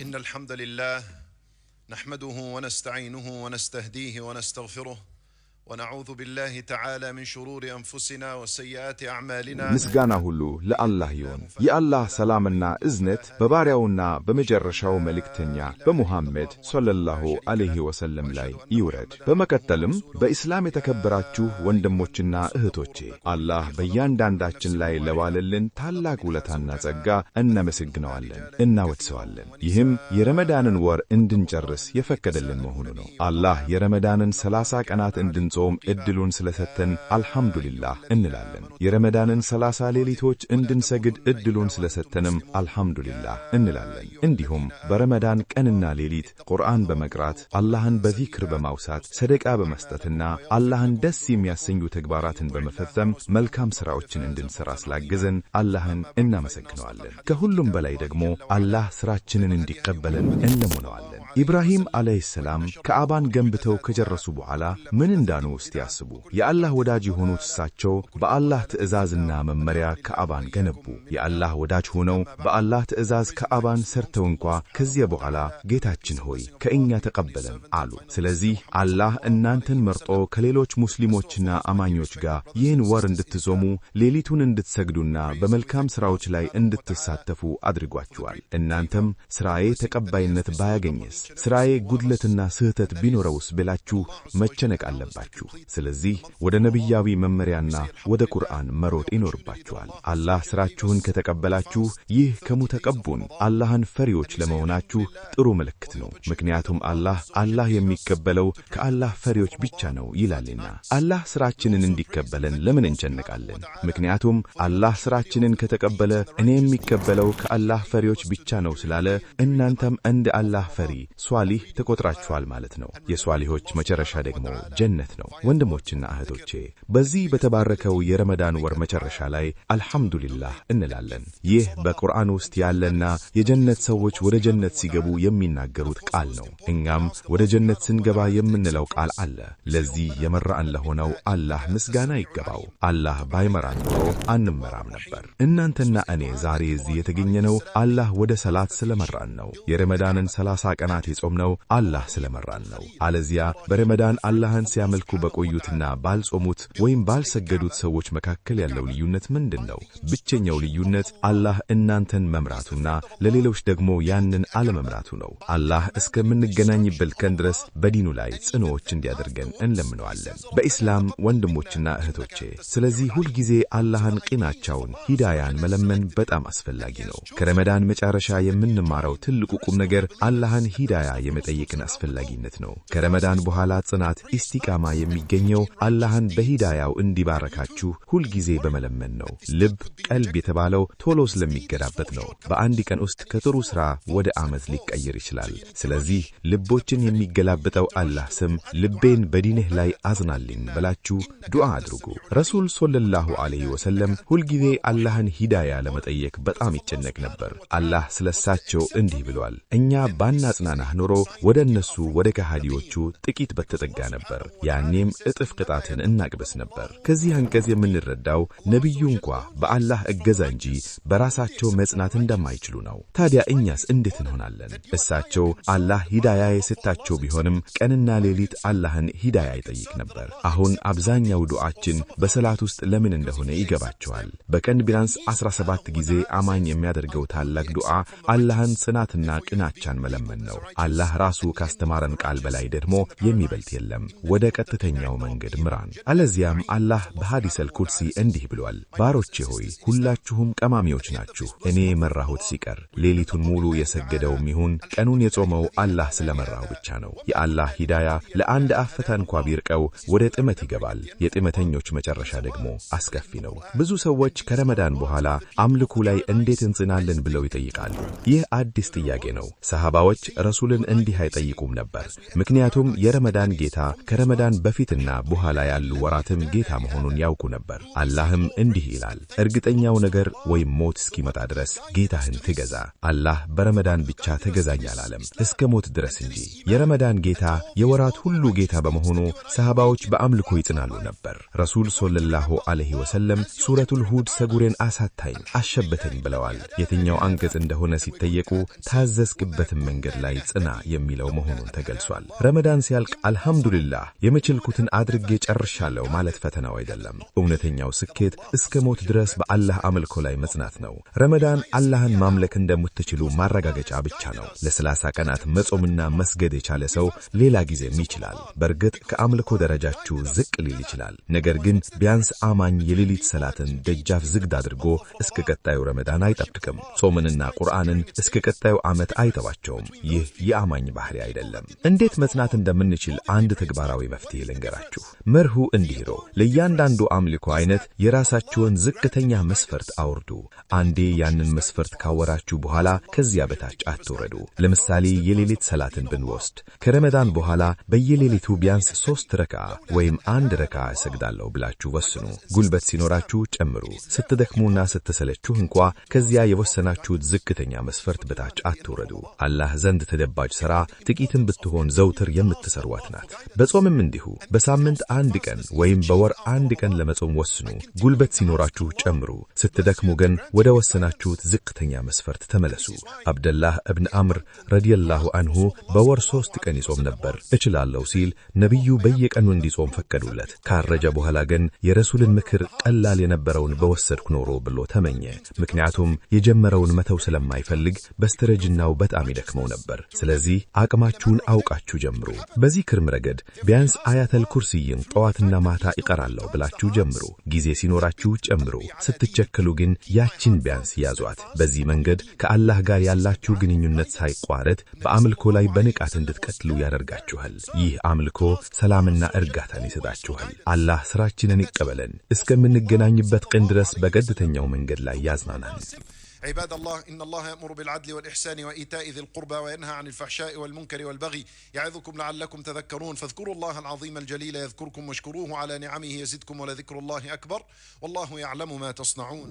إن الحمد لله نحمده ونستعينه ونستهديه ونستغفره ونعوذ بالله تعالى من شرور أنفسنا وسيئات أعمالنا ምስጋና ሁሉ ለአላህ ይሁን የአላህ ሰላምና እዝነት በባሪያውና በመጨረሻው መልእክተኛ በሙሐመድ ሰለላሁ ዐለይሂ ወሰለም ላይ ይውረድ። በመከተልም በእስላም የተከበራችሁ ወንድሞችና እህቶቼ አላህ በእያንዳንዳችን ላይ ለዋለልን ታላቅ ውለታና ጸጋ እናመሰግነዋለን እናወድሰዋለን። ይህም የረመዳንን ወር እንድንጨርስ የፈቀደልን መሆኑ ነው። አላህ የረመዳንን 30 ቀናት እንድንጾም እድሉን ስለሰጠን አልሐምዱሊላህ እንላለን። የረመዳንን 30 ሌሊቶች እንድንሰግድ እድሉን ስለሰጠንም አልሐምዱሊላህ እንላለን። እንዲሁም በረመዳን ቀንና ሌሊት ቁርአን በመቅራት አላህን በዚክር በማውሳት ሰደቃ በመስጠትና አላህን ደስ የሚያሰኙ ተግባራትን በመፈጸም መልካም ሥራዎችን እንድንሰራ ስላገዘን አላህን እናመሰግነዋለን። ከሁሉም በላይ ደግሞ አላህ ሥራችንን እንዲቀበለን እንለምነዋለን። ኢብራሂም አለይሂ ሰላም ከዓባን ገንብተው ከጨረሱ በኋላ ምን እንዳኑ እስቲ ያስቡ። የአላህ ወዳጅ የሆኑት እሳቸው በአላህ ትእዛዝና መመሪያ ከዓባን ገነቡ። የአላህ ወዳጅ ሆነው በአላህ ትእዛዝ ከዓባን ሰርተው እንኳ ከዚያ በኋላ ጌታችን ሆይ ከእኛ ተቀበለን አሉ። ስለዚህ አላህ እናንተን መርጦ ከሌሎች ሙስሊሞችና አማኞች ጋር ይህን ወር እንድትጾሙ ሌሊቱን እንድትሰግዱና በመልካም ሥራዎች ላይ እንድትሳተፉ አድርጓችኋል። እናንተም ሥራዬ ተቀባይነት ባያገኝስ ሥራዬ ጉድለትና ስህተት ቢኖረውስ ብላችሁ መጨነቅ አለባችሁ። ስለዚህ ወደ ነቢያዊ መመሪያና ወደ ቁርአን መሮጥ ይኖርባችኋል። አላህ ሥራችሁን ከተቀበላችሁ ይህ ከሙተቀቡን አላህን ፈሪዎች ለመሆናችሁ ጥሩ ምልክት ነው። ምክንያቱም አላህ የሚቀበለው ከአላህ ፈሪዎች ብቻ ነው ይላልና። አላህ ሥራችንን እንዲቀበለን ለምን እንጨነቃለን? ምክንያቱም አላህ ሥራችንን ከተቀበለ እኔ የሚቀበለው ከአላህ ፈሪዎች ብቻ ነው ስላለ እናንተም እንደ አላህ ፈሪ ሷሊህ ተቆጥራችኋል ማለት ነው። የሷሊሆች መጨረሻ ደግሞ ጀነት ነው። ወንድሞችና እህቶቼ በዚህ በተባረከው የረመዳን ወር መጨረሻ ላይ አልሐምዱሊላህ እንላለን። ይህ በቁርአን ውስጥ ያለና የጀነት ሰዎች ወደ ጀነት ሲገቡ የሚናገሩት ቃል ነው። እኛም ወደ ጀነት ስንገባ የምንለው ቃል አለ። ለዚህ የመራን ለሆነው አላህ ምስጋና ይገባው። አላህ ባይመራን ኖሮ አንመራም ነበር። እናንተና እኔ ዛሬ እዚህ የተገኘነው አላህ ወደ ሰላት ስለመራን ነው። የረመዳንን 30 ቀናት የጾምነው አላህ ስለመራን ነው። አለዚያ በረመዳን አላህን ሲያመልኩ በቆዩትና ባልጾሙት ወይም ባልሰገዱት ሰዎች መካከል ያለው ልዩነት ምንድነው? ብቸኛው ልዩነት አላህ እናንተን መምራቱና ለሌሎች ደግሞ ያንን አለመምራቱ ነው። አላህ እስከምንገናኝበት ቀን ድረስ በዲኑ ላይ ጽኑዎች እንዲያደርገን እንለምነዋለን። በኢስላም ወንድሞችና እህቶቼ ስለዚህ ሁልጊዜ አላህን ቂናቻውን ሂዳያን መለመን በጣም አስፈላጊ ነው። ከረመዳን መጨረሻ የምንማረው ትልቁ ቁም ነገር አላህን ሂዳያ የመጠየቅን አስፈላጊነት ነው። ከረመዳን በኋላ ጽናት ኢስቲቃማ የሚገኘው አላህን በሂዳያው እንዲባረካችሁ ሁልጊዜ በመለመን ነው። ልብ ቀልብ የተባለው ቶሎ ስለሚገዳበት ነው። በአንድ ቀን ውስጥ ከጥሩ ሥራ ወደ ዓመት ሊቀየር ይችላል። ስለዚህ ልቦችን የሚገላብጠው አላህ ስም ልቤን በዲንህ ላይ አዝናልኝ ብላችሁ ዱዓ አድርጉ። ረሱል ሰለላሁ ዐለይሂ ወሰለም ሁልጊዜ አላህን ሂዳያ ለመጠየቅ በጣም ይጨነቅ ነበር። አላህ ስለሳቸው እንዲህ ብሏል፣ እኛ ባናጽናናህ ኖሮ ወደ እነሱ ወደ ከሃዲዎቹ ጥቂት በተጠጋ ነበር፣ ያኔም እጥፍ ቅጣትን እናቅበስ ነበር። ከዚህ አንቀጽ የምንረዳው ነቢዩ እንኳ በአላህ እገዛ እንጂ በራሳቸው መጽናት እንደማይችሉ ነው። ታዲያ እኛስ እንዴት እንሆናለን? እሳቸው አላህ ሂዳያ የሰጣቸው ቢሆንም ቀንና ሌሊት አላህን ሂዳያ ይጠይቅ ነበር። አሁን አብዛኛው ዱዓችን በሰላት ውስጥ ለምን እንደሆነ ይገባቸዋል። በቀን ቢያንስ 17 ጊዜ አማኝ የሚያደርገው ታላቅ ዱዓ አላህን ጽናትና ቅናቻን መለመን ነው። አላህ ራሱ ካስተማረን ቃል በላይ ደግሞ የሚበልጥ የለም። ወደ ቀጥተኛው መንገድ ምራን። አለዚያም አላህ በሐዲሰል ኩርሲ እንዲህ ብሏል፣ ባሮቼ ሆይ ሁላችሁም ቀማሚዎች ናችሁ፣ እኔ መራሁት ሲቀር። ሌሊቱን ሙሉ የሰገደውም ይሁን ቀኑን የጾመው አላህ ስለመራው ብቻ ነው። የአላህ ሂዳያ ለአንድ አፍታ እንኳ ቢርቀው ወደ ጥመት ይገባል። የጥመተኞች መጨረሻ ደግሞ አስከፊ ነው። ብዙ ሰዎች ከረመዳን በኋላ አምልኩ ላይ እንዴት እንጽናለን ብለው ይጠይቃሉ። ይህ አዲስ ጥያቄ ነው። ሰሃባዎች ረሱልን እንዲህ አይጠይቁም ነበር። ምክንያቱም የረመዳን ጌታ ከረመዳን በፊትና በኋላ ያሉ ወራትም ጌታ መሆኑን ያውቁ ነበር። አላህም እንዲህ ይላል፣ እርግጠኛው ነገር ወይም ሞት እስኪመጣ ድረስ ጌታህን ትገዛ። አላህ በረመዳን ብቻ ተገዛኝ አላለም፣ እስከ ሞት ድረስ እንጂ። የረመዳን ጌታ የወራት ሁሉ ጌታ በመሆኑ ሰሃባዎች በአምልኮ ይጽናሉ ነበር። ረሱል ሰለላሁ ዐለይሂ ወሰለም ሱረቱል ሁድ ሰጉሬን አሳታኝ አሸበተኝ ብለዋል። የትኛው አንቀጽ እንደሆነ ሲጠየቁ ታዘዝክበትን መንገድ ላይ ጽና የሚለው መሆኑን ተገልጿል። ረመዳን ሲያልቅ አልሐምዱሊላህ የመችልኩትን አድርጌ ጨርሻለሁ ማለት ፈተናው አይደለም። እውነተኛው ስኬት እስከ ሞት ድረስ በአላህ አምልኮ ላይ መጽናት ነው። ረመዳን አላህን ማምለክ እንደምትችሉ ማረጋገጫ ብቻ ነው። ለ30 ቀናት መጾምና መስገድ የቻለ ሰው ሌላ ጊዜም ይችላል። በእርግጥ ከአምልኮ ደረጃችሁ ዝቅ ሊል ይችላል። ነገር ግን ቢያንስ አማኝ የሌሊት ሰላትን ደጃፍ ዝግድ አድርጎ እስከ ቀጣዩ ረመዳን አይጠብቅም። ጾምንና ቁርአንን እስከ ቀጣዩ ዓመት አይተዋቸውም። ይህ የአማኝ ባህሪ አይደለም። እንዴት መጽናት እንደምንችል አንድ ተግባራዊ መፍትሄ ልንገራችሁ። መርሁ እንዲህ ነው። ለእያንዳንዱ አምልኮ አይነት የራሳችሁን ዝቅተኛ መስፈርት አውርዱ። አንዴ ያንን መስፈርት ካወራችሁ በኋላ ከዚያ በታች አትውረዱ። ለምሳሌ የሌሊት ሰላትን ብንወስድ ከረመዳን በኋላ በየሌሊቱ ቢያንስ 3 ረክዓ ወይም 1 ረክዓ እሰግዳለሁ ብላችሁ ወስኑ። ጉልበት ሲኖራችሁ ጨምሩ። ስትደክሙና ስትሰለችሁ እንኳ ከዚያ የወሰናችሁት ዝቅተኛ መስፈርት በታች አትውረዱ። አላህ ዘንድ ተደባጭ ሥራ ጥቂትም ብትሆን ዘውትር የምትሰሯት ናት። በጾምም እንዲሁ በሳምንት 1 ቀን ወይም በወር 1 ቀን ለመጾም ወስኑ። ጉልበት ሲኖራችሁ ጨምሩ። ስትደክሙ ግን ወደ ወሰናችሁት ዝቅተኛ መስፈርት ተመለሱ። አብደላህ እብን አምር ረዲየላሁ አንሁ በወር 3 ቀን ይጾም ነበር። እችላለሁ ሲል ነቢዩ በየቀኑ እንዲጾም ፈቀዱለት። ካረጀ በኋላ ግን የረሱልን ምክር ቀላል የነበረውን በወሰድኩ ኖሮ ብሎ ተመኘ። ምክንያቱም የጀመረውን መተው ስለማይፈልግ በስተረጅናው በጣም ይደክመው ነበር። ስለዚህ አቅማችሁን አውቃችሁ ጀምሩ። በዚክርም ረገድ ቢያንስ አያተል ኩርሲይን ጠዋትና ማታ ይቀራለሁ ብላችሁ ጀምሩ። ጊዜ ሲኖራችሁ ጨምሩ። ስትቸከሉ ግን ያችን ቢያንስ ያዟት። በዚህ መንገድ ከአላህ ጋር ያላችሁ ግንኙነት ሳይቋረጥ በአምልኮ ላይ በንቃት እንድትቀጥሉ ያደርጋችኋል። ይህ አምልኮ ሰላምና እርጋታን ይሰጣችኋል። አላህ ሥራችንን ይቀበለን። እስከምንገናኝበት ቀን ድረስ በቀጥተኛው መንገድ ላይ ያዝናናን። عباد الله إن الله يأمر بالعدل والإحسان وإيتاء ذي القربى وينهى عن الفحشاء والمنكر والبغي يعظكم لعلكم تذكرون فاذكروا الله العظيم الجليل يذكركم واشكروه على نعمه يزدكم ولذكر الله أكبر والله يعلم ما تصنعون.